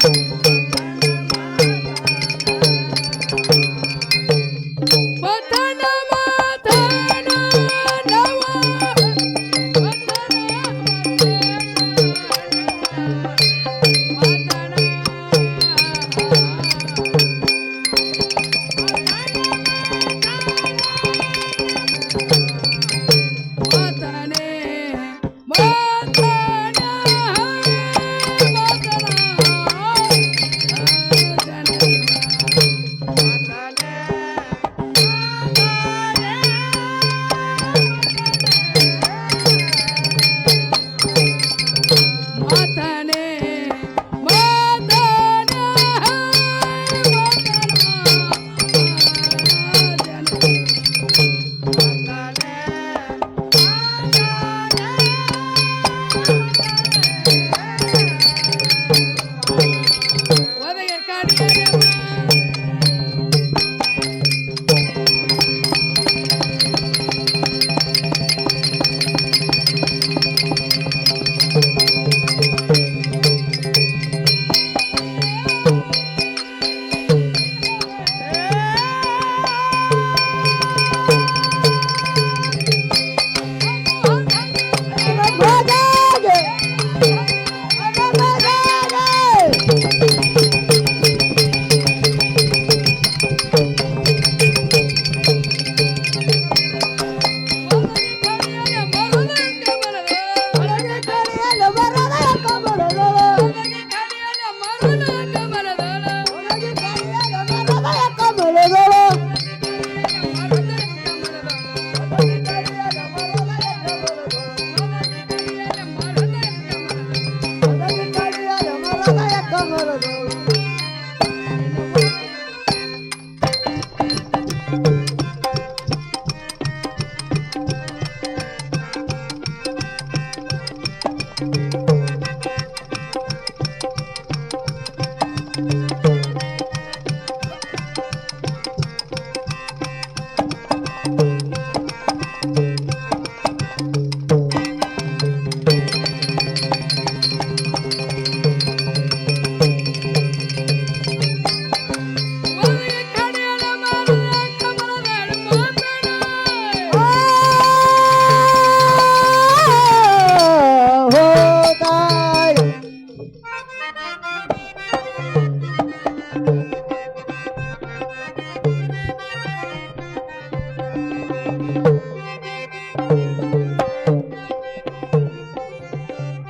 Thank you.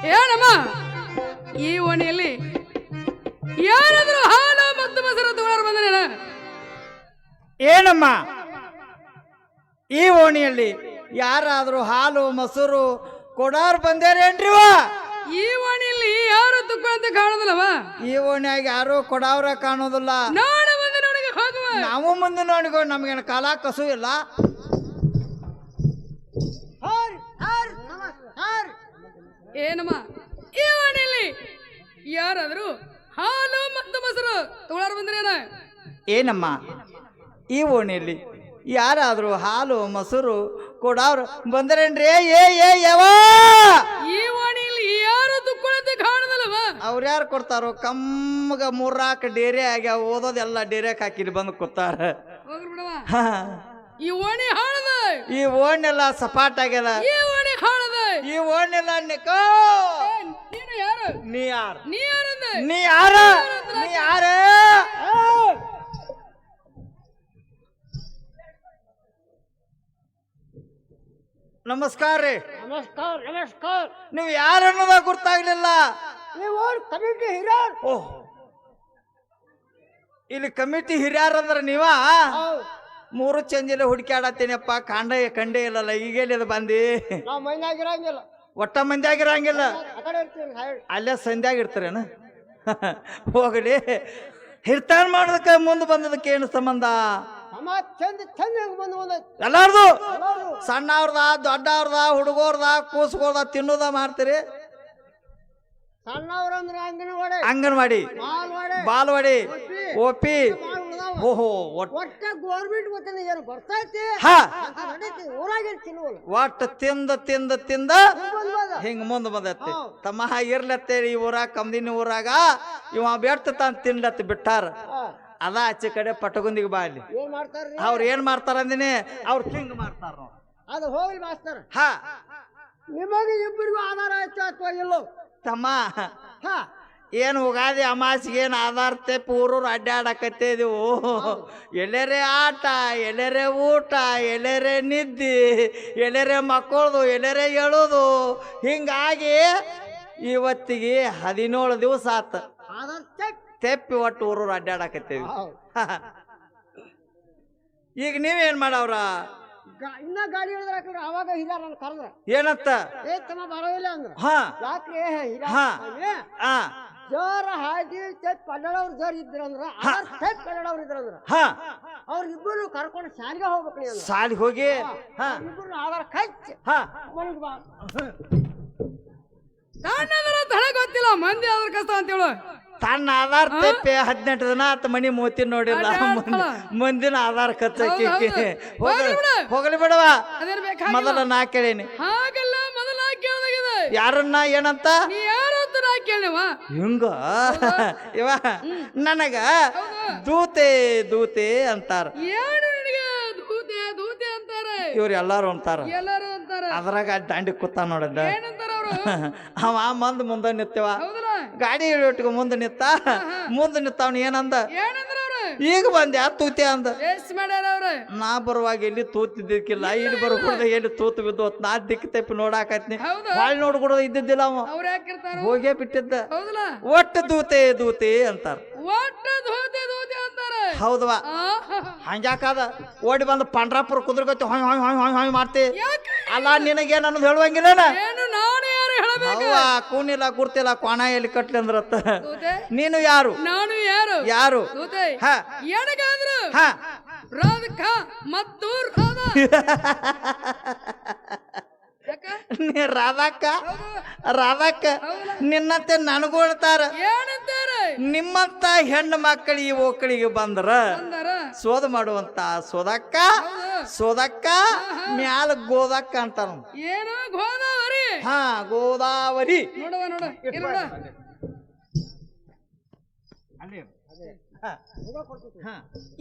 ಏನಮ್ಮ ಈ ಓಣಿಯಲ್ಲಿ ಯಾರಾದರೂ ಹಾಲು ಮತ್ತು ಮೊಸರು ತಗೊಂಡು ಬಂದ್ರೇನ? ಏನಮ್ಮ ಈ ಓಣಿಯಲ್ಲಿ ಯಾರಾದ್ರೂ ಹಾಲು ಮೊಸರು ಕೊಡಾರ್ ಬಂದೇರೇನ್ರಿವ? ಈ ಓಣಿಯಲ್ಲಿ ಯಾರು ತುಕ್ಕಂತ ಕಾಣೋದಿಲ್ಲವ? ಈ ಓಣಿಯಾಗ ಯಾರು ಕೊಡಾವ್ರ ಕಾಣೋದಿಲ್ಲ. ನೋಡ ಮುಂದೆ ನೋಡಿಗೆ ಹೋಗುವ. ನಾವು ಮುಂದೆ ನೋಡಿಗೋ, ನಮಗೇನು ಕಾಲ ಕಸು ಇಲ್ಲ. ಏನಮ್ಮ ಈ ಓಣಿಯಲ್ಲಿ ಯಾರಾದರೂ ಹಾಲು ಮತ್ತು ಮೊಸರು ತಗೊಳ್ಳಾರ ಬಂದ್ರೇನ? ಏನಮ್ಮ ಈ ಓಣಿಯಲ್ಲಿ ಯಾರಾದ್ರೂ ಹಾಲು ಮೊಸರು ಕೊಡಾವ್ರು ಬಂದ್ರೇನ್ರಿ? ಯಾವ ಈ ಓಣಿಯಲ್ಲಿ ಯಾರು ತುಕ್ಕಂತ ಕಾಣೋದಿಲ್ಲವ? ಅವ್ರ್ಯಾರು ಕೊಡ್ತಾರೋ? ಕಮ್ಮಗ 3-4 ಡೇರೆ ಆಗ್ಯಾವ, ಓದೋದೆಲ್ಲ ಡೇರೆಕ್ ಹಾಕಿಲಿ ಬಂದು ಕೂತಾರ. ಹೋಗ್ರಿ ಬಿಡವ. ಈ ಓಣಿ ಹಾಳದ, ಈ ಓಣೆಲ್ಲ ಸಪಾಟ್ ಆಗ್ಯದ. ಈ ಓಣಿ ಹಾಳದ, ಈ ಓಣೆಲ್ಲ ನಿಕೋ. ನೀನು ಯಾರು? ನೀ ಯಾರು? ನೀ ಯಾರಂದ? ನೀ ಯಾರ? ನೀ ಯಾರ? ನಮಸ್ಕಾರ ರೀ. ನಮಸ್ಕಾರ ನಮಸ್ಕಾರ. ನೀವು ಯಾರು ಅನ್ನೋದ ಗೊತ್ತಾಗ್ಲಿಲ್ಲ. ನೀವು ಕಮಿಟಿ ಹಿರಿಯರ್. ಓಹ್, ಇಲ್ಲಿ ಕಮಿಟಿ ಹಿರಿಯಾರ ಅಂದ್ರ ನೀವ? 3 ಚಂಜಿಲ ಹುಡುಕ್ಯಾಡತ್ತೀನಿಯಪ್ಪ, ಕಂಡೇ ಇಲ್ಲಲ್ಲ. ಈಗೇಲಿದ ಬಂದಿ? ನಾವು ಮೈನಾಗಿರಂಗಿಲ್ಲ, ಒಟ್ಟ ಮಂದಿಯಾಗಿರಂಗಿಲ್ಲ. ಆ ಕಡೆ ಇರ್ತೀವಿ ಸೈಡ್. ಅಲ್ಲೇ ಸಂಧ್ಯಾಗ ಇರ್ತಾರೇನ? ಹೋಗಲಿ. ಹಿರ್ತಾನ್ ಮಾಡೋದಕ್ಕೆ ಮುಂದೆ ಬಂದದಕ್ಕೆ ಏನು ಸಂಬಂಧ? ನಮ್ಮ ಚಂದ ಚಂದ ಬಂದು ಬಂದೈತಿ ಎಲ್ಲಾರ್ದು. ಎಲ್ಲರೂ. ಸಣ್ಣವ್ರದ ದೊಡ್ಡವ್ರದ ಹುಡುಗರ್ದ ಕೂಸ್ಗೋರ್ದ ತಿನ್ನೋದ ಮಾಡ್ತೀರಿ? ಸಣ್ಣವ್ರಂದ್ರ ಅಂಗನವಾಡಿ, ಅಂಗನವಾಡಿ, ಬಾಲ್ವಾಡಿ, ಬಾಲ್ವಾಡಿ, ಓಪಿ. ಓಹೋ, ಒಟ್ಟ ಗೋರ್ಮೆಂಟ್ ಗೊತ್ತಿಲ್ಲ ಏನು ಬರ್ತೈತಿ. ಹಾ, ಊರಾಗ ತಿನ್ನುವಲ್ಲ, ಒಟ್ಟು ತಿಂದ ತಿಂದ ತಿಂದ ಹಿಂಗ ಮುಂದೆ ಬಂದೈತಿ. ತಮ್ಮ ಇರ್ಲತ್ತೇಳಿ ಈ ಊರಾಗ, ಕಮ್ದಿನ ಊರಾಗ ಇವ ಬೆಟ್ಟ ತಾನು ತಿನ್ಲತ್ತ ಬಿಟ್ಟಾರ. ಅದ ಆಚೆ ಕಡೆ ಪಟಗುಂದಿಗೆ ಬಾ. ಅಲ್ಲಿ ಏನ್ ಮಾಡ್ತಾರ್ರಿ? ಅವ್ರು ಏನ್ ಮಾಡ್ತಾರ ಅಂದಿನಿ, ಅವ್ರು ಹಿಂಗ್ ಮಾಡ್ತಾರ. ಅದು ಹೋಗ್ಲಿ ಮಾಸ್ತರ. ಹಾ, ನಿಮಗೆ ಇಬ್ಬರಿಗೂ ಆಧಾರ ಆಯ್ತು ಅಥವಾ ಇಲ್ಲೋ? ತಮ್ಮ ಹಾ, ಏನು ಉಗಾದಿ ಅಮಾಸಿಗೆ ಏನು ಆಧಾರ ತೆಪ್ಪು ಊರೂರು ಅಡ್ಡಾಡಕತ್ತಿದೆವು. ಎಲ್ಲರೇ ಆಟ, ಎಲ್ಲರೇ ಊಟ, ಎಲ್ಲರೇ ನಿದ್ದಿ, ಎಲ್ಲರೇ ಮಕ್ಕಳದು, ಎಲ್ಲರೇ ಹೇಳೋದು. ಹಿಂಗಾಗಿ ಇವತ್ತಿಗೆ 17 ದಿವಸ ಆತ ಆಧಾರ ಚೆಕ್ ತೆಪ್ಪಿ ಒಟ್ಟು ಊರೂರು ಅಡ್ಡಾಡಕತ್ತೇವಿ. ಈಗ ನೀವೇನ್ ಮಾಡವ್ರ? ಇನ್ನ ಗಾಡಿ ಹಿಡಿದ್ರ ಅವಾಗ ಹಿರಿಯರ್ ನನ್ನ ಕರೆದ್ರ ಏನತ್ತ? ಏ ತಮ್ಮ ಬರೋದಿಲ್ಲ ಅಂದ್ರ. ಹಾ, ಯಾಕ್ರಿ ಹಾ, ಹಾ, ಜೋರ ಹಾದಿ ಕನ್ನಡವ್ರು ಜೋರ್ ಇದ್ರಂದ್ರ, ಕನ್ನಡವ್ರು ಇದ್ರಂದ್ರ ಹಾ, ಅವ್ರಿಬ್ಬರು ಕರ್ಕೊಂಡು ಶಾಲೆಗೆ ಹೋಗ್ಬೇಕ್ರಿ ಅಂದ್ರ. ಸಾಲಿ ಹೋಗಿ. ಹಾ, ಇಬ್ಬರು ಆಧಾರ ಕಚ್ಚ ಹಾ, ಮನೆಗೆ ಬಾ. ಸಣ್ಣದರ ತಲೆ ಗೊತ್ತಿಲ್ಲ, ಮಂದಿ ಅದ್ರ ಕಷ್ಟ ಅಂತೇಳು. ತನ್ನ ಆಧಾರ್ ತೆಪ್ಪೆ 18 ದಿನ ಆತ ಮನಿ ಮೂತಿ ನೋಡಿಲ್ಲ. ಮುಂದಿನ ಆಧಾರ್ ಖರ್ಚಕ್ಕೆ ಹೋಗಲಿ ಬಿಡವ. ಮೊದಲ ನಾ ಕೇಳೇನಿ. ಹಾಗಲ್ಲ, ಮೊದಲ ಕೇಳದಾಗಿದೆ. ಯಾರನ್ನ ಏನಂತ? ನೀ ಯಾರು ಅಂತ ನಾ ಕೇಳಿವ. ಹಿಂಗ ಇವ ನನಗ ದೂತೆ ದೂತೆ ಅಂತಾರ. ಏನು ನಿನಗೆ ದೂತೆ ದೂತೆ ಅಂತಾರೆ? ಇವ್ರು ಎಲ್ಲಾರು ಅಂತಾರ. ಎಲ್ಲರೂ ಅಂತಾರ. ಅದ್ರಾಗ ದಾಂಡಿ ಕೂತ ನೋಡಿದ್ದ. ಏನಂತಾರ ಅವರು? ಅವ ಮುಂದೆ ನಿತ್ತವ. ಹೌದಲ್ಲ? ಗಾಡಿ ಇಟ್ಕೊ ಮುಂದೆ ನಿತ್ತ. ಮುಂದೆ ನಿತ್ತವನ್ ಏನಂದ? ಏನಂದ್ರ ಅವ್ರು? ಈಗ ಬಂದ್ಯಾ ತೂತೆ ಅಂದ. ಎಷ್ಟು ಮಾಡ್ಯಾರ ಅವ್ರು? ನಾ ಬರುವಾಗ ಎಲ್ಲಿ ತೂತಿದ್ದಿಕ್ಕಿಲ್ಲ, ಇಲ್ಲಿ ಬರ್ಕೊಡ್ದ ಎಲ್ಲಿ ತೂತು ಬಿದ್ದು. ನಾ ದಿಕ್ಕ ತೆಪ್ಪಿ ನೋಡಾಕತ್ನಿ. ಬಾಳ್ ನೋಡ್ಕೊಡೋದು ಇದ್ದಿದ್ದಿಲ್ಲ. ಅವ ಅವ್ರ ಯಾಕಿರ್ತಾರ? ಹೋಗೇ ಬಿಟ್ಟಿದ್ದ. ಹೌದಲ್ಲ? ಒಟ್ಟು ದೂತೆ ದೂತೆ ಅಂತಾರ. ಒಟ್ಟು ದೂತೆ ದೂತೆ ಅಂತಾರೆ. ಹೌದವಾ? ಹಂಗ್ಯಾಕಾದ? ಓಡಿ ಬಂದು ಪಂಡ್ರಾಪುರ ಕುದುರ್ಗತಿ ಹೊಯ್ ಹೊಯ್ ಹೊಯ್ ಹೊಯ್ ಹೊಯ್ ಮಾಡ್ತಿ. ಅಲ್ಲ ನಿನಗೇನು ಅನ್ನೋದು ಹೇಳುವಂಗಿಲ್ಲ. ಏನು ನಾನು ಯಾರು ಹೇಳಬೇಕು ಅವ್ವ ಕೂನಿಲ್ಲ ಗುರ್ತಿಲ್ಲ ಕ್ವಾಣ ಎಲ್ಲಿ ಕಟ್ಲಿ ಅಂದ್ರತ್ತ ದೂತೆ ನೀನು ಯಾರು ನಾನು ಯಾರು ಯಾರು ದೂತೆ ಹ ಎಡಗಾದ್ರು ಹ ರಾಧಕ ಮತ್ತು ರಾಧಾ ಯಾಕ? ನೀ ರಾಧಕ್ಕ ಹೌದು. ರಾಧಕ್ಕ ಹೌದಲ್ಲ? ನಿನ್ನಂತೆ ನನಗೂ ಹೇಳ್ತಾರ ಏನಂತಾರೆ ನಿಮ್ಮಂತ ಹೆಣ್ಣು ಮಕ್ಕಳಿಗೆ ಓಕಳಿಗೆ ಬಂದ್ರ ಅಂದಾರ ಸೋದ ಮಾಡುವಂತ ಸೋದಕ್ಕ ಹೌದು. ಸೋದಕ್ಕ ಮ್ಯಾಲ ಗೋದಕ್ಕ ಅಂತಾರ ಏನು ಗೋದಾವರಿ ಹಾ ಗೋದಾವರಿ ನೋಡುವ ನೋಡ ಇಲ್ಲಿ ನೋಡ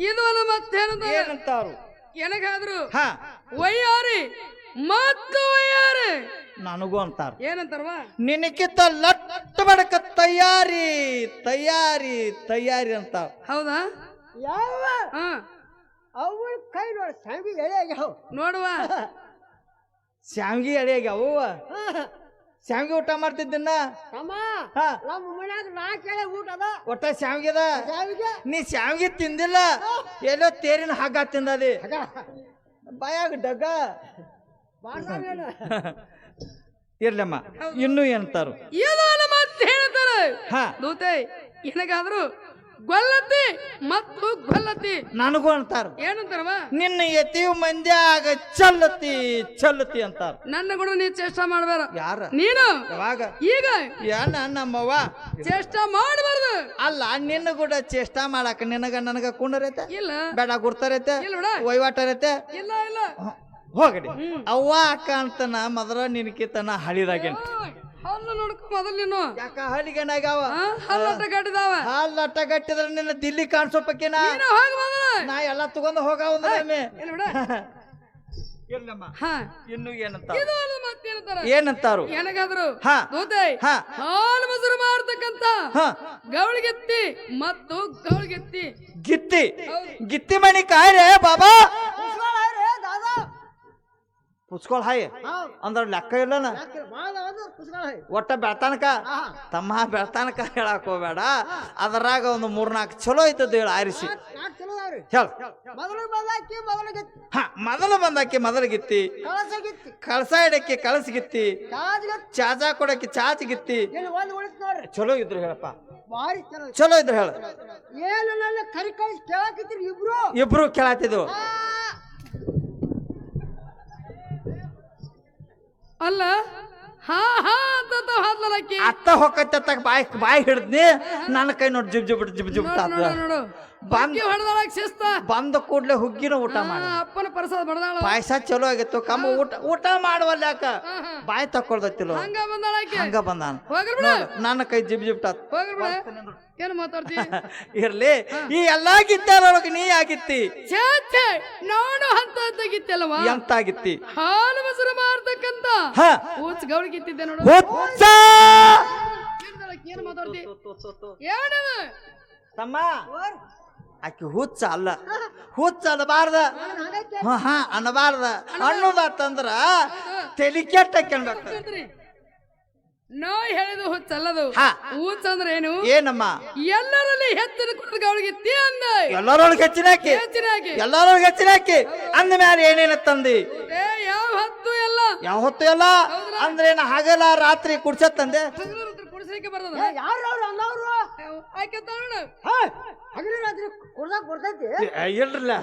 ಇದು ಅಲ್ಲ ಮತ್ತೇನಂತ ಏನಂತಾರು ಎನಗಾದ್ರು ಹಾ ವಯ್ಯಾರಿ ಮತ್ತು ವಯ್ಯಾರಿ ನನಗೂ ಅಂತಾರ ಏನಂತಾರವಾ ನಿನಕಿತ್ತ ಲಟ್ಟ ಬಡಕ ತಯಾರಿ ತಯಾರಿ ತಯಾರಿ ಅಂತಾರ ಹೌದಾ ಯಾವ ಹಾ ಅವಳ ಕೈ ನೋಡಿ ಸಂಗಿ ಎಳೆ ಆಗ್ಯಾವ ನೋಡುವ ಶಾವ್ಗಿ ಅಡಿಯಾಗ ಅವ್ವ ಶಾವ್ಗಿ ಊಟ ಮಾಡ್ತಿದ್ದನ್ನ ತಮ್ಮ ಹಾ ನಮ್ಮ ಮನ್ಯಾಗ 4 ಎಳೆ ಊಟ ಅದ ಒಟ್ಟ ಶಾವ್ಗಿದ ಸಾವಿಗೆ ನೀ ಶಾವ್ಗಿ ತಿಂದಿಲ್ಲ ಎಲ್ಲೋ ತೇರಿನ ಹಗ್ಗ ತಿಂದದಿ ಬಾಯಾಗ ಡಗ್ಗ ಬಾರ್ದಾವೇನು ಇರ್ಲಮ್ಮ ಇನ್ನೂ ಏನಂತಾರು ಇದು ಅಲ್ಲ ಮತ್ತೆ ಹೇಳ್ತಾರೆ ಹಾ ದೂತೆ ಎನಗಾದ್ರು ಗೊಲ್ಲತಿ ಮತ್ತು ಗೊಲ್ಲತಿ ನನಗೂ ಅಂತಾರ ಏನಂತಾರವ ನಿನ್ನ ಎತ್ತಿಯು ಮಂದ್ಯಾಗ ಚಲ್ಲತಿ ಚಲ್ಲತಿ ಅಂತಾರ ನನ್ನ ಕೂಡ ನೀ ಚೇಷ್ಟ ಮಾಡಬೇಡ ಯಾರ ನೀನು ಯಾವಾಗ ಈಗ ಏನ ನಮ್ಮವ್ವ ಚೇಷ್ಟ ಮಾಡಬಾರ್ದು ಅಲ್ಲ ನಿನ್ನ ಕೂಡ ಚೇಷ್ಟಾ ಮಾಡಾಕ ನಿನಗ ನನಗ ಕುಂಡರೈತೆ ಇಲ್ಲ ಬೇಡ ಗುರ್ತಾರೈತೆ ಇಲ್ಲ ಬಿಡ ವಹಿವಾಟರೈತೆ ಇಲ್ಲ ಇಲ್ಲ ಹೋಗಡಿ ಅವ್ವ ಅಕ್ಕ ಅಂತನ ಮೊದಲ ನಿನಕಿತನ ಹಳಿದಾಗೇನ್ ಹಲ್ಲು ನೋಡ್ಕೊ ಮೊದಲು ನೀನು ಯಾಕ ಹಳಿಗೇನಾಗ್ಯಾವ ಹಲ್ಲಟ ಗಟ್ಟಿದಾವ ಹಾಲ್ ಲಟ್ಟ ಗಟ್ಟಿದ್ರ ನಿನ್ನ ದಿಲ್ಲಿ ಕಾಣಿಸೋಪಕ್ಕಿನ ನೀನು ಹೋಗಿ ಮೊದಲು ನಾ ಎಲ್ಲ ತಗೊಂಡು ಹೋಗಾವ ಇಲ್ಲ ಬಿಡ ಇಲ್ಲಮ್ಮ ಹಾ ಇನ್ನು ಏನಂತ ಇದು ಅಲ್ಲ ಮತ್ತೇನಂತಾರ ಏನಂತಾರು ಎನಗಾದ್ರು ಹಾ ದೂತೆ ಹಾ ಹಾಲು ಮೊಸರು ಮಾಡ್ತಕ್ಕಂತ ಹಾ ಗೌಳಿಗೆತ್ತಿ ಮತ್ತು ಗೌಳಿಗೆತ್ತಿ ಗಿತ್ತಿ ಹೌದು. ಗಿತ್ತಿ ಮಣಿ ಕಾಯ್ರೆ ಬಾಬಾ ದಾದಾ ಪುಸ್ಕೊಳ್ ಹಾಯ್ ಹೌದು ಅಂದ್ರ ಲೆಕ್ಕ ಇಲ್ಲನ ಬಾಳ ಅಂದ್ರೆ ಪುಸ್ತಕ ಒಟ್ಟ ಬೆಳ್ತಾನಕ ತಮ್ಮ ಬೆಳ್ತಾನಕ ಹೇಳಕ್ ಹೋಗ್ಬೇಡ ಅದ್ರಾಗ ಒಂದು 3-4 ಚಲೋ ಐತದ ಹೇಳ ಆರಿಸಿ 4 ಚಲೋ ಅದಾವ್ರಿ ಹೇಳ ಮೊದಲು ಬಂದಾಕಿ ಮೊದಲು ಗೆತ್ತಿ ಹಾ ಮೊದಲು ಬಂದಾಕಿ ಮೊದಲು ಗಿತ್ತಿ ಕಳಸ ಗೆತ್ತಿ ಕಳಸ ಇಡಕ್ಕೆ ಕಳಸಗಿತ್ತಿ ಕಾಜ್ ಗೆತ್ತಿ ಚಾಚಾ ಕೊಡಕ್ಕೆ ಚಾಚ್ ಗಿತ್ತಿ ಇಲ್ಲಿ ಒಂದು ಉಳಿತು ನೋಡ್ರಿ ಚಲೋ ಇದ್ರು ಹೇಳಪ್ಪ ಭಾರಿ ಚಲೋ ಐತಿ. ಚಲೋ ಇದ್ರು ಹೇಳ ಏನು ನನ್ನ ಕರಿ ಕಳಿಸಿ ಕೇಳಾಕಿತ್ರಿ ಇಬ್ರು ಇಬ್ರು ಕೇಳತ್ತಿದ್ವು ಅಲ್ಲ ಹಾ ಹಾ ಅಂತ ಹಾದ್ಲಕ್ಕಿ ಅತ್ತ ಹೊಕ್ಕತ್ತ ಬಾಯಿ ಬಾಯಿ ಹಿಡ್ದ್ನಿ ನನ್ನ ಕೈ ನೋಡಿ ಜಿಬ್ ಜಿಬ್ ಜಿಬ್ ಜಿಬ್ ನೋಡು ನೋಡು ಬಂದ್ ಹೊಡೆದಾಳಕ್ ಶಿಸ್ತ ಬಂದ ಕೂಡ್ಲೆ ಹುಗ್ಗಿನ ಊಟ ಮಾಡಿ ಅಪ್ಪನ ಪ್ರಸಾದ ಬಡದಾಳ ಪಾಯಸ ಚಲೋ ಆಗಿತ್ತು ಕಮ್ಮ ಊಟ ಮಾಡುವಲ್ಲ ಯಾಕ ಬಾಯಿ ತಕೊಳ್ದತ್ತಿಲ್ಲ ಹಂಗ ಬಂದಾಳಕ್ಕೆ ಹಂಗ ಬಂದಾನ ಹೋಗ್ರಿ ಬಿಡ ನನ್ನ ಕೈ ಜಿಬ್ ಜಿಬ್ ಟಾತ್ ಹೋಗ್ರಿ ಬಿಡ ಏನು ಮಾತಾಡ್ತಿ ಇರ್ಲಿ ಈ ಎಲ್ಲಾ ಗಿತ್ತಾರೊಳಗೆ ನೀ ಆಗಿತ್ತಿ ಛೇ ಛೇ ನೋಡು ಅಂತ ಗಿತ್ತಲ್ವಾ ಎಂತಾಗಿತ್ತಿ ಹಾಲು ಮೊಸರು ಮಾರ್ತಕ್ಕಂತ ಹ ಊಚ್ ಗೌಳಿ ಗಿತ್ತಿದ್ದೆ ನೋಡು ಹುಚ್ಚ ಏನು ಮಾತಾಡ್ತಿ ಏನದು ತಮ್ಮ ಆಕಿ ಹುಚ್ಚ ಅಲ್ಲ ಹುಚ್ಚ ಅನ್ನಬಾರ್ದ ಹಾ ಅನ್ನಬಾರ್ದ ಅನ್ನೋದಾತಂದ್ರ ತಲಿ ಕೆಟ್ಟ ಹಾಕ್ಯಂಡ್ರಿ ನೋ ಹೇಳಿದು ಹುಚ್ಚಲ್ಲದು ಹಾ. ಹುಚ್ಚ ಅಂದ್ರೆ ಏನು ಏನಮ್ಮ ಎಲ್ಲರಲ್ಲಿ ಹೆಚ್ಚಿನ ಕುಡಿದ ಗೌಳಿಗಿತ್ತಿ ಅಂದ ಎಲ್ಲರೊಳಗೆ ಹೆಚ್ಚಿನಾಕಿ ಹೆಚ್ಚಿನಾಗಿ ಎಲ್ಲರೊಳಗೆ ಹೆಚ್ಚಿನಾಕಿ ಅಂದ ಮ್ಯಾಲ ಏನೇನ ತಂದಿ ಯಾವ ಹೊತ್ತು ಎಲ್ಲ ಯಾವತ್ತು ಎಲ್ಲ ಅಂದ್ರೇನ ಹಗಲ ರಾತ್ರಿ ಕುಡ್ಸತ್ತಂದೆ ಕುಡಿಸ್ಲಿಕ್ಕೆ ಬರ್ತದ ಯಾರು ಅವ್ರು ಅನ್ನವ್ರು ಆಯ್ಕೆ ನೋಡು ಹಗಲಿ ರಾತ್ರಿ ಕುಡ್ದಾಕ್ ಬರ್ತೈತಿ ಇಲ್ರಲ್ಲ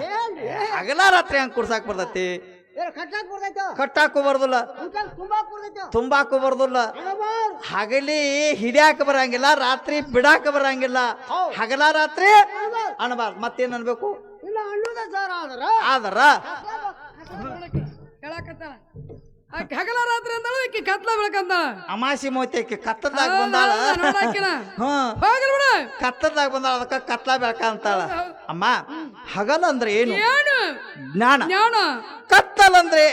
ಹಗಲ ರಾತ್ರಿ ಹಂಗ ಕುಡ್ಸಾಕ್ ಬರ್ತೈತಿ ಏನು ಕಟ್ಟಾಕ್ ಬರ್ತೈತೋ ಕಟ್ಟಾಕು ಬರ್ದಿಲ್ಲ ಊಟಕ್ಕೆ ತುಂಬಾಕ್ ಬರ್ತೈತೋ ತುಂಬಾಕು ಬರ್ದಿಲ್ಲ ಅನ್ನಬಾರ್ದು ಹಗಲಿ ಹಿಡಿಯಾಕ ಬರಂಗಿಲ್ಲ ರಾತ್ರಿ ಬಿಡಾಕ ಬರಂಗಿಲ್ಲ ಹಗಲ ರಾತ್ರಿ ಅನ್ಬಾರ್ದು ಮತ್ತೇನ್ ಅನ್ಬೇಕು ಇಲ್ಲ ಅನ್ನೋದ ಸರ್ ಆದ್ರ ಆದರ ಹೇಳಕತ್ತಾಳ ಆಕೆ ಹಗಲ ರಾತ್ರಿ ಅಂತಾಳ ಆಕೆ ಕತ್ಲ ಬೆಳಕಂತಾಳ ಅಮಾಸಿ ಮೋತಿ ಕತ್ತದಾಗ ಬಂದಾಳ ನೋಡಾಕಿನ ಹ್ಮ್ ಹೋಗ್ರಿ ಬಿಡ ಕತ್ತದಾಗ ಬಂದಾಳ ಅದಕ್ಕ ಕತ್ಲ ಬೆಳಕ ಅಂತಾಳ ಅಮ್ಮ ಹಗಲ ಅಂದ್ರೆ ಏನು ಏನು ಜ್ಞಾನ ಜ್ಞಾನ ಕತ್ತಲಂದ್ರೆ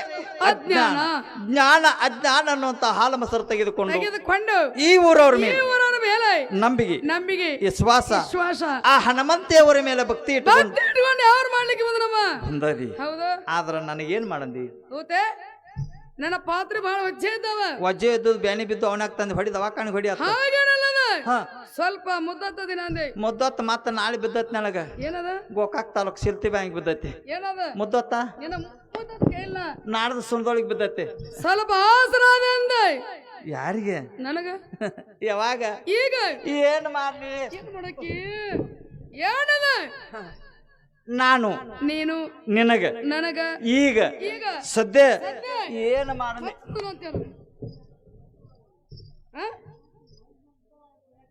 ಅಜ್ಞಾನ ಜ್ಞಾನ ಅಜ್ಞಾನ ಅನ್ನುವಂತ ಹಾಲು ಮೊಸರು ತೆಗೆದುಕೊಂಡು ತೆಗೆದುಕೊಂಡು ಈ ಊರವ್ರ ಮೇಲೆ ಇವರ ಮೇಲೆ ನಂಬಿಕೆ ನಂಬಿಕೆ ವಿಶ್ವಾಸ ವಿಶ್ವಾಸ ಆ ಹನುಮಂತೆಯವರ ಮೇಲೆ ಭಕ್ತಿ ಇಟ್ಟುಕೊಂಡು ಭಕ್ತಿ ಇಟ್ಕೊಂಡು ಯಾರು ಮಾಡ್ಲಿಕ್ಕೆ ಬಂದ್ರಮ್ಮ ಬಂದರಿ ಹೌದು ಆದ್ರ ನನಗೇನ್ ಮಾಡಂದಿ ತೂತೆ ನನ್ನ ಪಾತ್ರೆ ಬಹಳ ವಜ್ಜೆ ಇದ್ದಾವ ವಜ್ಜೆ ಇದ್ದು ಬ್ಯಾನಿ ಬಿದ್ದು ಅವನಾಗ ತಂದು ಹೊಡಿ ದವಾಖಾನೆ ಹೊಡಿ ಆತ ಹಾಗೇನಲ್ಲದ ಹಾ ಸ್ವಲ್ಪ ಮುದ್ದತ್ತ ದಿನ ಅಂದೆ ಮುದ್ದೊತ್ತ ಮತ್ತ ನಾಳೆ ಬಿದ್ದತ್ ನನಗ ಏನದ ಗೋಕಾಕ್ ತಾಲೂಕ್ ಶಿಲ್ತಿ ಬ್ಯಾಂಕ್ ಬಿದ್ದೈತಿ ಏನದ ಮುದ್ದೊತ್ತ ನಿನ್ನ ಮುದ್ದತ್ತ ಇಲ್ಲ ನಾಡ್ದ ಸುಳ್ದೊಳಗ್ ಬಿದ್ದೈತಿ ಸ್ವಲ್ಪ ಆಸರಾದ ಅಂದೆ ಯಾರಿಗೆ ನನಗ ಯಾವಾಗ ಈಗ ಏನ್ ಮಾಡ್ಲಿ ಏನ್ ಮಾಡಕ್ಕೆ ಏನದ ನಾನು ನೀನು ನಿನಗ ನನಗ ಈಗ ಈಗ ಸದ್ಯ ಏನ್ ಮಾಡಲಿ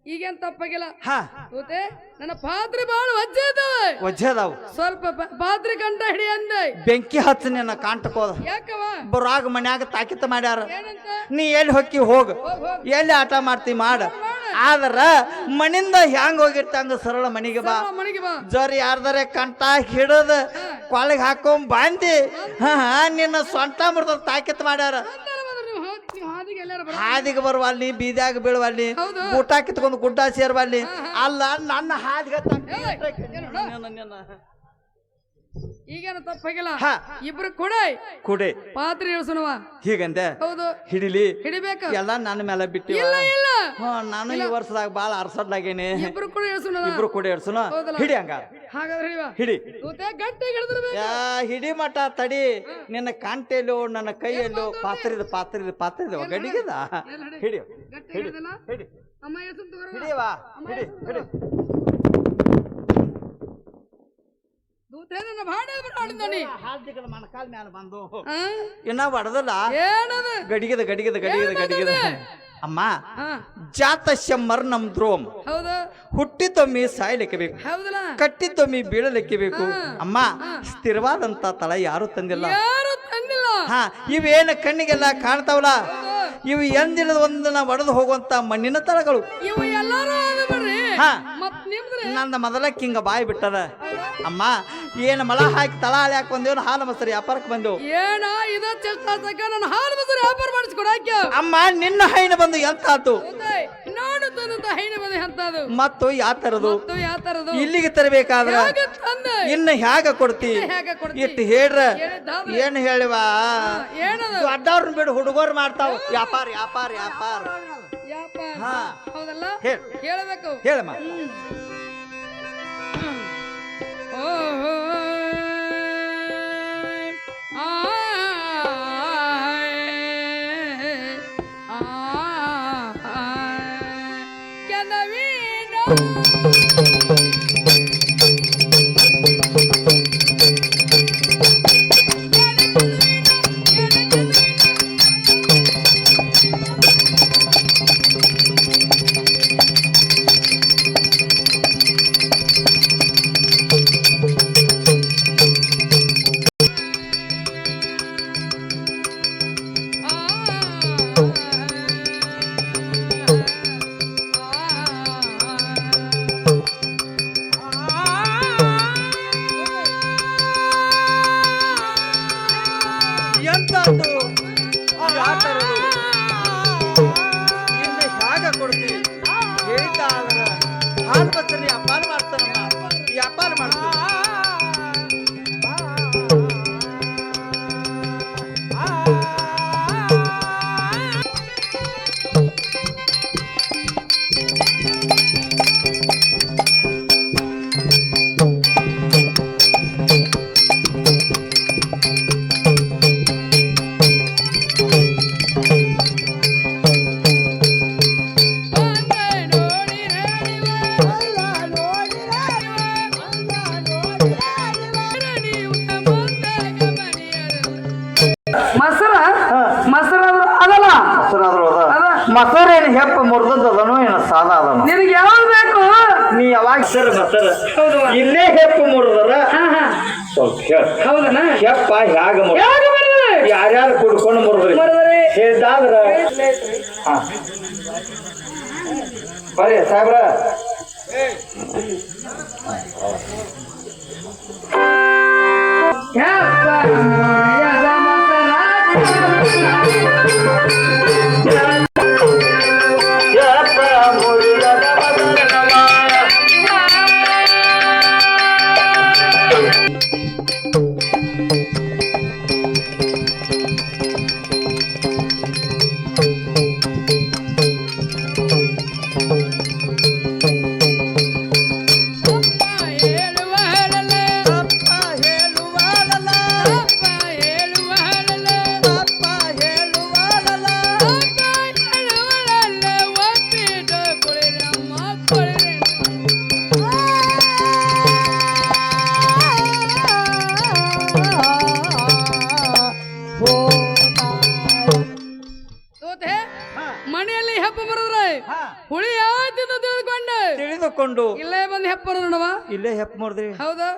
ಈಗೇನ್ ತಪ್ಪಾಗಿಲ್ಲ ಹಾ ಗೊತ್ತೇ ನನ್ನ ಪಾತ್ರೆ ಬಾಳ ವಜ್ಜೆ ಇದಾವೆ ವಜ್ಜದಾವ್ ಸ್ವಲ್ಪ ಪಾತ್ರೆ ಕಂಟ ಹಿಡಿ ಅಂದೆ ಬೆಂಕಿ ಹಚ್ಚ ನಿನ್ನ ಕಾಂಟಕೋದ ಯಾಕವ ಬರಾಗ ಮನ್ಯಾಗ ತಾಕಿತ ಮಾಡ್ಯಾರ ಏನಂತ ನೀ ಎಲ್ಲಿ ಹೊಕ್ಕಿ ಹೋಗ ಹೋಗ್. ಎಲ್ಲಿ ಆಟ ಮಾಡ್ತಿ ಮಾಡ ಆದ್ರ ಮನಿಂದ ಹ್ಯಾಂಗ ಹೋಗಿರ್ತಂಗ ಸರಳ ಮನಿಗೆ ಬಾ ಮನೆಗೆ ಬಾ ಜರಿ ಯಾರ್ದಾರೆ ಕಂಟ ಹಿಡದ ಕೊಳಗ್ ಹಾಕೊಂಡ್ ಬಾಂದಿ ನಿನ್ನ ಸೊಂಟ ಮುರ್ದ ತಾಕಿತ್ ಮಾಡ್ಯಾರ ಹಾದಿಗೆ ಎಲ್ಲಾರ ಬರ ಹಾದಿಗೆ ಬರುವಲ್ಲಿ ಬೀದ್ಯಾಗ ಬೀಳುವಲ್ಲಿ ಹೌದು. ಊಟ ಕಿತ್ಕೊಂಡು ಗುಡ್ಡ ಸೇರ್ವಲ್ಲಿ ಅಲ್ಲ ನನ್ನ ಹಾದಿಗೆ ಈಗೇನು ತಪ್ಪಾಗಿಲ್ಲ ಹಾ. ಇಬ್ರು ಕುಡೆ ಪಾತ್ರೆ ಇಳಿಸೋಣವ ಹೀಗಂತೆ ಹೌದು ಹಿಡಿಲಿ ಹಿಡಿಬೇಕು ಎಲ್ಲ ನನ್ನ ಮೇಲೆ ಬಿಟ್ಟಿ ಇಲ್ಲ ಇಲ್ಲ ನಾನು ಈ ವರ್ಷದಾಗ ಬಾಳ ಅರ್ಸಡ್ಲಾಗೇನಿ ಇಬ್ರು ಕೂಡ ಇಳಿಸೋಣ ಇಬ್ರು ಕೂಡ ಇಡ್ಸುನ ಹೌದಲ್ಲ? ಹಿಡಿ ಹಂಗ ಹಾಗಾದ್ರೆ ಹಿಡಿವ ಹಿಡಿ ಗಟ್ಟಿ ಹಿಡಿದಿರ್ಬೇಕು ಯಾ ಹಿಡಿ ಮಠ ತಡಿ ನಿನ್ನ ಕಾಂಟೆಲ್ಲೋ ನನ್ನ ಕೈಯಲ್ಲೋ ಪಾತ್ರಿದ ಗಡಿಗೆದ ಹಿಡಿ ಗಟ್ಟಿ ಹಿಡಿ ಹಿಡಿದಲ್ಲ ಹಿಡಿ ಅಮ್ಮ ಎಸನ್ ತಗೋರವ ಹಿಡಿಯವಾ ಹಿಡಿ ಹಿಡಿ ದೂತೆ ನನ್ನ ಭಾಡ ಬಿಡಾಡಿದ್ದಾನೆ ಹಾಲ್ದಿಗದ ಮಣಕಾಲ್ ಮ್ಯಾಲ ಬಂದು ಆ ಇನ್ನ ಬಡದಲ್ಲ ಏನದ ಗಡಿಗೆದ ಅಮ್ಮ ಹಾ ಜಾತಸ್ಯ ಮರ್ನಂ ಧ್ರುವಂ ಹೌದು ಹುಟ್ಟಿತೊಮ್ಮಿ ಸಾಯ್ಲಿಕ್ಕೆ ಬೇಕು ಹೌದಲ್ಲ ಕಟ್ಟಿತೊಮ್ಮಿ ಬೀಳಲಿಕ್ಕೆ ಬೇಕು ಅಮ್ಮ ಸ್ಥಿರವಾದಂತ ತಳ ಯಾರು ತಂದಿಲ್ಲ ಯಾರು ತಂದಿಲ್ಲ ಹಾ ಇವೇನು ಕಣ್ಣಿಗೆಲ್ಲ ಕಾಣ್ತಾವಲ್ಲ ಇವು ಎಂದಿನದ ಒಂದಿನ ಒಡೆದು ಹೋಗುವಂತ ಮಣ್ಣಿನ ತಳಗಳು ಇವು ಎಲ್ಲಾರು ಅದ ಬರ್ರಿ ಹಾ ಮತ್ ನಿಮ್ದ್ರಿ ನಂದ ಮೊದಲ ಕಿಂಗ ಬಾಯಿ ಬಿಟ್ಟದ ಅಮ್ಮ ಏನ್ ಮಳ ಹಾಕಿ ತಳ ಹಾಳಾಕ್ ಬಂದೇವ್ ಹಾಲು ಮೊಸರು ವ್ಯಾಪಾರಕ್ಕೆ ಬಂದೆವು ಏನ ಇದ ಚಲ್ತಾಕ ನನ್ನ ಹಾಲು ಮೊಸರು ವ್ಯಾಪಾರ ಮಾಡಿಸ್ಕೊಡಾಕ ಅಮ್ಮ ನಿನ್ನ ಹೈನ ಬಂದು ಎಂತಾತು ನಾನು ತಂದಂತ ಹೈನ ಬಂದೆ ಅಂತದು ಮತ್ತು ಯಾತರದು ಮತ್ತು ಯಾವ ತರದು ಇಲ್ಲಿಗೆ ತರಬೇಕಾದ್ರ ಹೇಗೆ ತಂದೆ ಇನ್ನು ಹ್ಯಾಗ ಕೊಡ್ತಿ ಹೇಗೆ ಕೊಡ್ತಿ ಇಟ್ಟು ಹೇಳ್ರ ಹೇಳಿದ್ದಾದ್ರೆ ಏನ್ ಹೇಳಿವಾ ಏನದು ದೊಡ್ಡವ್ರನ್ನ ಬಿಡು ಹುಡುಗರು ಮಾಡ್ತಾವ ವ್ಯಾಪಾರ ವ್ಯಾಪಾರ ವ್ಯಾಪಾರ ಯಾಪ ಹಾ. ಹೌದಲ್ಲ ಹೇಳ್ ಹೇಳಬೇಕು ಹೇಳಮ್ಮ ಓಹೋ ಎಂತಾತು ಯಾತರದು ಇನ್ನು ಹ್ಯಾಗ ಕೊಡ್ತಿ ಹೇಳ್ತಾದ್ರ ಹಾಲು ಬಸ್ಸಲ್ಲಿ ವ್ಯಾಪಾರ ಮಾಡ್ತಾನಮ್ಮ ವ್ಯಾಪಾರ ಮಾಡ್ತಾನ ಮೊಸರು ಅದಲ್ಲ ಮೊಸರು ಏನು ಹೆಪ್ಪ ಮುರಿದದನು ಏನು ಸಾದ ಅದನು ನಿನಗೆ ಯಾವಾಗ ಬೇಕು ನೀ ಯಾವಾಗ ಸರ್ ಮೊಸರು ಇಲ್ಲೇ ಹೆಪ್ಪ ಮುರಿದರ ಸ್ವಲ್ಪ ಹೇಳ ಹೌದನ ಹೆಪ್ಪ ಹ್ಯಾಗ ಯಾವಾಗ ಬರ್ತದೆ ಯಾರ್ಯಾರು ಕುಡ್ಕೊಂಡು ಮುರಿದ್ರಿ ಬರೋದ್ರಿ ಹೇಳ್ದಾದ್ರ ಬರ್ರಿ ಸಾಹೇಬ್ರ ಹೇಳುವ ತೆಗೆದುಕೊಂಡು ಇಲ್ಲೇ ಬಂದು ಹೆಪ್ಪರು ನೋಡವ ಇಲ್ಲೇ ಹೆಪ್ ಮಾಡಿದ್ರಿ ಹೌದಾ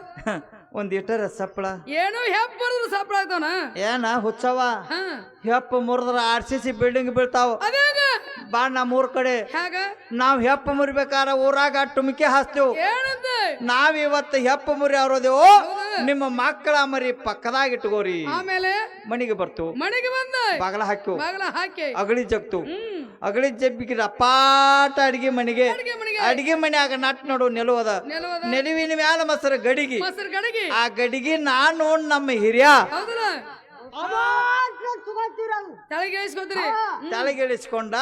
ಒಂದ್ ಇಟರ ಸಪ್ಪಳ ಏನು ಹೆಪ್ಪರು ಸಾಪ್ರ ಆಗ್ತಾವನ ಏನ ಹುಚ್ಚವ ಹಾ ಹೆಪ್ಪ ಮುರಿದ್ರ RCC ಬಿಲ್ಡಿಂಗ್ ಬೀಳ್ತಾವ ಅದೇಗ ಬಾ ನಮ್ಮೂರ್ ಕಡೆ ಹೇಗ ನಾವ್ ಹೆಪ್ಪ ಮುರಿಬೇಕಾರ ಊರಾಗ ಟುಮಿಕೆ ಹಾಸ್ತೇವ್ ಏನಂತೆ ನಾವ್ ಇವತ್ತು ಹೆಪ್ಪ ಮುರಿ ಅವ್ರದೇವು ನಿಮ್ಮ ಮಕ್ಕಳ ಮರಿ ಪಕ್ಕದಾಗ ಇಟ್ಕೋರಿ ಆಮೇಲೆ ಮನಿಗೆ ಬರ್ತು ಮನೆಗೆ ಬಂದ ಬಾಗಲ ಹಾಕ್ಯವು ಬಾಗಲ ಹಾಕಿ ಅಗಳಿ ಜಗ್ತು ಹ್ಮ್ ಅಗಳಿ ಜಬ್ಬಿಗೆ ಅಪ್ಪಾಟ ಅಡಿಗೆ ಮನೆಗೆ ಮನೆಗೆ ಅಡಿಗೆ ಮನ್ಯಾಗ ನಟ್ ನೋಡು ನೆಲುವದ ನೆಲವದ ನೆಲುವಿನ ಮ್ಯಾಲ ಮೊಸರು ಗಡಿಗೆ ಮೊಸರು ಗಡಿಗೆ ಆ ಗಡಿಗೆ ನಾನು ನಮ್ಮ ಹಿರಿಯ ಹೌದಲ್ಲ ತಲೆಗೆ ಇಳಿಸ್ಕೊತೀರಿ ಕೆಳಗಿಳಿಸ್ಕೊಂಡ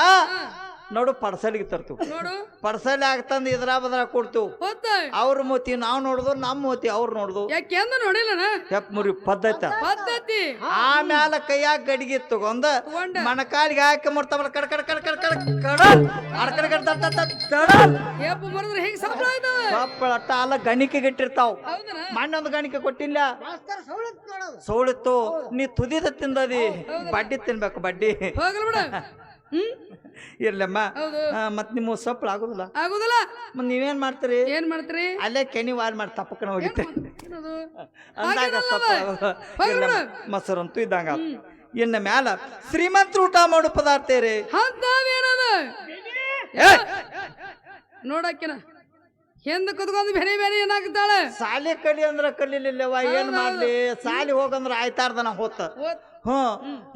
ನೋಡು ಪಡಸಲಿಗೆ ತರ್ತು ನೋಡು ಪಡಸಲಿ ಆಗ್ತಂದು ಇದ್ರ ಬದ್ರ ಕೊಡ್ತು ಹೊತ್ತ ಅವ್ರ ಮೂತಿ ನಾವ್ ನೋಡುದು ನಮ್ಮ ಮೂತಿ ಅವ್ರು ನೋಡುದು ಯಾಕೆಂದ ನೋಡಿಲ್ಲನ ಹೆಪ್ ಮುರಿ ಪದ್ಧತಿ ಪದ್ಧತಿ ಆಮ್ಯಾಲ ಕೈಯಾಗ ಗಡಿಗೆ ತಗೊಂಡ ತಗೊಂಡ ಮಣಕಾಲಿಗೆ ಹಾಕಿ ಮುಡ್ತಾವಲ್ಲ ಕಡ ಕಡ ಕಡ ಕಡ ಕಡ ಕಡ ಅಡ್ಕಡ ಕಡ ಏಪ ಮರದ್ರ ಹೆಂಗ್ ಸಾಪ್ರ ಆಯ್ತು ಸಪ್ಪಳಟ್ಟ ಅಲ್ಲ ಗಣಿಕೆಗೆ ಇಟ್ಟಿರ್ತಾವ ಹೌದನ ಮಣ್ಣೊಂದು ಗಣಿಕೆ ಕೊಟ್ಟಿಲ್ಲ ಸೌಳಿತ್ತು ನೀ ತುದಿದ ತಿಂದದಿ ಬಡ್ಡಿ ತಿನ್ಬೇಕು ಬಡ್ಡಿ ಹೋಗಲ್ಲ ಬಿಡ ಹ್ಮ್ ಇರ್ಲಮ್ಮ ಹೌದು ಮತ್ ನಿಮ್ಮ ಸಪ್ಪಳ ಆಗುದಿಲ್ಲ ಆಗುದಿಲ್ಲ ಮತ್ ನೀವೇನ್ ಮಾಡ್ತೀರಿ ಏನ್ ಮಾಡ್ತೀರಿ ಅಲ್ಲೇ ಕೆನಿ ವಾಲ್ ಮಾಡಿ ತಪ್ಪಕನ ಹೋಗಿತ್ತೆ ಏನದು? ಅಂದಾಗ ಹಾಗೇನಲ್ಲ ಸಪ್ಪಳ ಹೋಗ್ಲಿ ಇಲ್ಲ ಬಿಡು. ಮೊಸರಂತೂ ಇದ್ದಂಗ ಇನ್ನ ಮ್ಯಾಲ ಶ್ರೀಮಂತರು ಊಟ ಮಾಡೋ ಪದಾರ್ಥ ರೀ ಅಂತದೇನದ ನೋಡಕ್ಕಿನ ಹಿಂದ ಕುತ್ಕೊಂಡ್ ಬೇರೆ ಬೇರೆ ಏನಾಗ್ತಾಳೆ ಸಾಲಿ ಕಲಿ ಅಂದ್ರ ಕಲಿಲಿಲ್ಲವ ಏನ್ ಮಾಡ್ಲಿ ಸಾಲಿ ಹೋಗಂದ್ರ ಆಯ್ತಾರ್ದನ ಹೊತ್ತ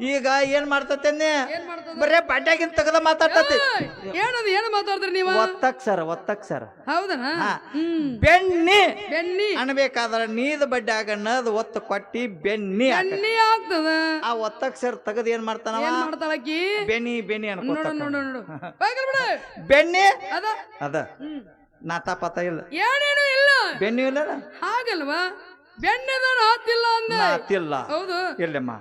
ಈಗ ಏನ್ ಮಾಡ್ತತೇನೆ ಏನ್ ಮಾಡ್ತದ ಬರೇ ಬಡ್ಡ್ಯಾಗಿನ್ ತೆಗದ ಮಾತಾಡ್ತತಿ ಏನದು ಏನು ಮಾತಾಡ್ತೀರಿ ನೀವು ಒತ್ತಕ್ಷರ ಹೌದನ ಬೆಣ್ಣಿ ಬೆಣ್ಣಿ ಅನ್ಬೇಕಾದ್ರ ನೀದ ಬಡ್ಡ್ಯಾಗ ನದ್ ಒತ್ತ ಕೊಟ್ಟಿ ಬೆಣ್ಣಿ ಹಾಕ. ಬೆಣ್ಣಿ ಆಗ್ತದ ಆ ಒತ್ತಕ್ಷರ ತೆಗದ್ ಏನ್ ಮಾಡ್ತಾನವ ಏನ್ ಮಾಡ್ತಾಳಕಿ ಬೆಣ್ಣಿ ಬೆಣ್ಣಿ ನೋಡು ಅನ್ಕೋತ ನೋಡು ನೋಡು ಹೋಗಲ್ ಬಿಡು ಬೆಣ್ಣಿ ಅದ ಅದ ನಾತಾ ಪಾತ ಇಲ್ಲ ಏನೇನು ಇಲ್ಲ ಬೆಣ್ಣಿ ಇಲ್ಲ ಹಾಗಲ್ವಾ ಬೆಣ್ಣೆದ ಹಾತಿಲ್ಲ ಅಂದ ನಾತಿಲ್ಲ ಹೌದು ಇಲ್ಲಮ್ಮ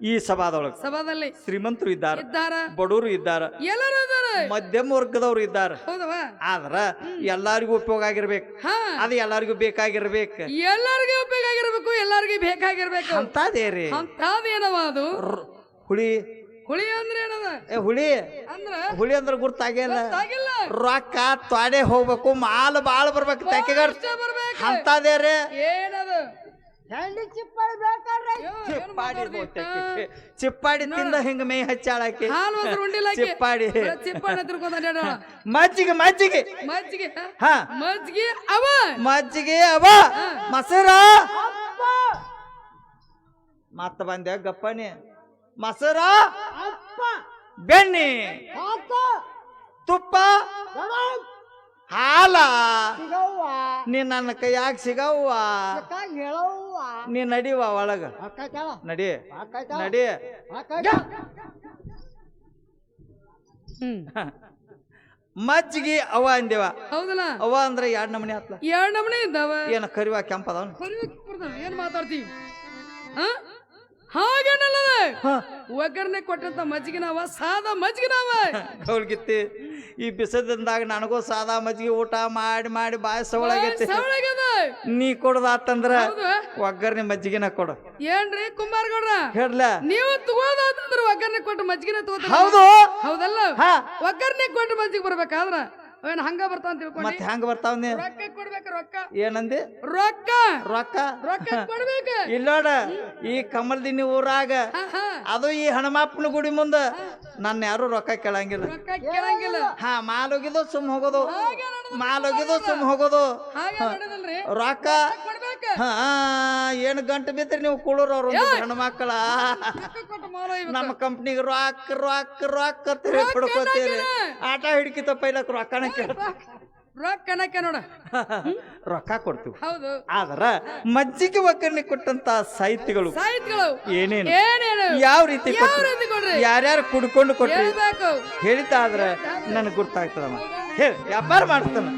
ಈ ಸಭಾದೊಳಗ ಸಭಾದಲ್ಲಿ ಶ್ರೀಮಂತರು ಇದ್ದಾರ ಇದ್ದಾರ ಬಡವರು ಇದ್ದಾರ ಎಲ್ಲರೂ ಇದಾರ ಮಧ್ಯಮ ವರ್ಗದವ್ರು ಇದ್ದಾರ ಹೌದವಾ ಆದ್ರ ಎಲ್ಲಾರಿಗೂ ಉಪಯೋಗ ಆಗಿರ್ಬೇಕು ಹಾ ಅದು ಎಲ್ಲಾರಿಗೂ ಬೇಕಾಗಿರ್ಬೇಕು ಎಲ್ಲರಿಗೂ ಬೇಕಾಗಿರ್ಬೇಕು ಎಲ್ಲರಿಗೂ ಬೇಕಾಗಿರ್ಬೇಕು ಅಂತದೇರಿ ಅಂತದೇನವ ಅದು ಹುಳಿ ಹುಳಿ ಅಂದ್ರೆ ಏನದ ಹುಳಿ ಅಂದ್ರ ಹುಳಿ ಅಂದ್ರ ಗುರ್ತಾಗಿಲ್ಲ ಆಗಿಲ್ಲ ರೊಕ್ಕ ತ್ವಾಡೆ ಹೋಗ್ಬೇಕು ಮಾಲ್ ಬಾಳ್ ಬರ್ಬೇಕು ತೆಕೆಗಾರ ಇಷ್ಟ ಬರ್ಬೇಕು ಅಂತದೇರಿ ಏನದು ಹೆಂಡಿ ಚಿಪ್ಪಳಿ ಬೇಕಾದ್ರೆ ಚಿಪ್ಪಾಡಿ ತಿಂದ ಹಿಂಗ ಮೈ ಹಚ್ಚಾಳಾಕಿ ಹಾಲು ಮೊಸರು ಉಂಡಿಲ್ಲ ಆಕಿ. ಚಿಪ್ಪಾಡಿ ಬರೀ ಚಿಪ್ಪಾಡಿ ತಿರ್ಕೊಂಡ್ ಅಡ್ಯಾಡೋಳ. ಮಜ್ಜಿಗೆ ಮಜ್ಜಿಗೆ ಮಜ್ಜಿಗೆ ಹಾ ಮಜ್ಜಿಗೆ ಅವ ಮಜ್ಜಿಗೆ ಅವ ಮೊಸರ ಮತ್ತ ಬಂದೆ ಗಪ್ಪನಿ ಮೊಸರ ಅಪ್ಪ ಬೆಣ್ಣಿ ಹಾಕ ತುಪ್ಪ ಹಾಲ ಸಿಗವ್ವ ನೀ ನನ್ನ ಕೈಯಾಗ ಸಿಗವ್ವ ಅಕ್ಕ ಹೇಳವ್ವ ನೀ ನಡಿವ ಒಳಗ ಅಕ್ಕೈತವ ನಡಿ ಅಕ್ಕೈತವ ನಡಿ ಅಕ್ಕೈತ ಮಜ್ಜಿಗೆ ಅವ ಅಂದೇವ ಹೌದಲ್ಲ ಅವ ಅಂದ್ರ ಎರಡ್ ನಮನಿ ಹತ್ಲ ಎರಡ್ ನಮೂನಿ ಇದ್ದಾವ ಏನ ಕರಿವ ಕೆಂಪ ಅದಾವನ್ ಏನ್ ಮಾತಾಡ್ತೀವಿ ಹಾಗೇನಲ್ಲದ ಒಗ್ಗರಣೆ ಕೊಟ್ಟಂತ ಮಜ್ಜಿಗೆನವ ಸಾದಾ ಮಜ್ಜಿಗೆನವ ಗೌಳ್ಗಿತ್ತಿ ಈ ಬಿಸದಿಂದಾಗ ನನಗೂ ಸಾದಾ ಮಜ್ಜಿಗೆ ಊಟ ಮಾಡಿ ಮಾಡಿ ಬಾಯಿ ಸವಳಾಗೈತಿ ಸವಳಾಗ್ಯದ. ನೀ ಕೊಡದಾತಂದ್ರ ಹೌದು ಒಗ್ಗರಣೆ ಮಜ್ಜಿಗೆನ ಕೊಡು ಏನ್ರಿ ಕುಂಬಾರಗೌಡ್ರ ಹೇಳ್ಲ ನೀವು ತಗೋದಾತಂದ್ರ ಒಗ್ಗರಣೆ ಕೊಟ್ಟು ಮಜ್ಜಿಗೆನ ತಗೋತಾರ ಹೌದು ಹೌದಲ್ಲ ಹಾ ಒಗ್ಗರಣೆ ಕೊಟ್ಟು ಮಜ್ಜಿಗೆ ಬರ್ಬೇಕಾದ್ರ ಏನ್ ಹಂಗ ಬರ್ತಾವ ತಿಳ್ಕೊಂಡು ಮತ್ ಹೆಂಗ ಬರ್ತಾವ ನೀ ರೊಕ್ಕ ಕೊಡ್ಬೇಕು ರೊಕ್ಕ ಏನಂದಿ ರೊಕ್ಕ ರೊಕ್ಕ ರೊಕ್ಕ ಕೊಡ್ಬೇಕು ಇಲ್ಲೋಡ ಈ ಕಮಲ್ದಿನಿ ಊರಾಗ ಹಾ ಅದು ಈ ಹನುಮಪ್ಪನ ಗುಡಿ ಮುಂದ ನನ್ನ ಯಾರು ರೊಕ್ಕ ಕೇಳಂಗಿಲ್ಲ ರೊಕ್ಕ ಕೇಳಂಗಿಲ್ಲ ಹಾ ಮಾಲೋಗಿದು ಸುಮ್ ಹೋಗೋದು ಹಾಗೆ ನಡೆದ ಮಾಲೋಗಿದು ಸುಮ್ ಹೋಗೋದು ಹಾಗೆ ನಡೆದಲ್ರಿ ರೊಕ್ಕ ಕೊಡ್ಬೇಕು ಹಾ ಏನ್ ಗಂಟು ಬಿದ್ರಿ ನೀವು ಕುಳೂರ್ ಅವ್ರು ಹೆಣ್ಮಕ್ಳ ರೊಕ್ಕ ಕೊಟ್ಟು ಮಾರೋ ನಮ್ಮ ಕಂಪ್ನಿಗೆ ರೊಕ್ಕ ರೊಕ್ಕ ರೊಕ್ಕ ಅಂತ ಹೇಳಿ ಕೊಡ್ಕೋತೀರಿ ಆಟ ಹಿಡ್ಕಿತ ಪೈಲಕ್ ರೊಕ್ಕನ ಕೇಳ ರೊಕ್ಕ ಅನ್ನಕ್ಕೆ ನೋಡ ರೊಕ್ಕ ಕೊಡ್ತೀವಿ ಹೌದು ಆದ್ರ ಮಜ್ಜಿಗೆ ಒಗ್ಗರಣೆ ಕೊಟ್ಟಂತ ಸಾಹಿತ್ಯಗಳು ಸಾಹಿತ್ಯಗಳು ಏನೇನು ಏನೇನು ಯಾವ ರೀತಿ ಯಾವ ಕೊಟ್ರು? ರೀತಿ ಕೊಡ್ರಿ ಯಾರ್ಯಾರು ಕುಡ್ಕೊಂಡು ಕೊಟ್ರಿ ಹೇಳ್ಬೇಕು ಹೇಳಿದ್ದಾದ್ರೆ ನನಗೆ ಗೊತ್ತಾಗ್ತದಮ್ಮ ಹೇಳಿ ವ್ಯಾಪಾರ ಮಾಡ್ತಾನ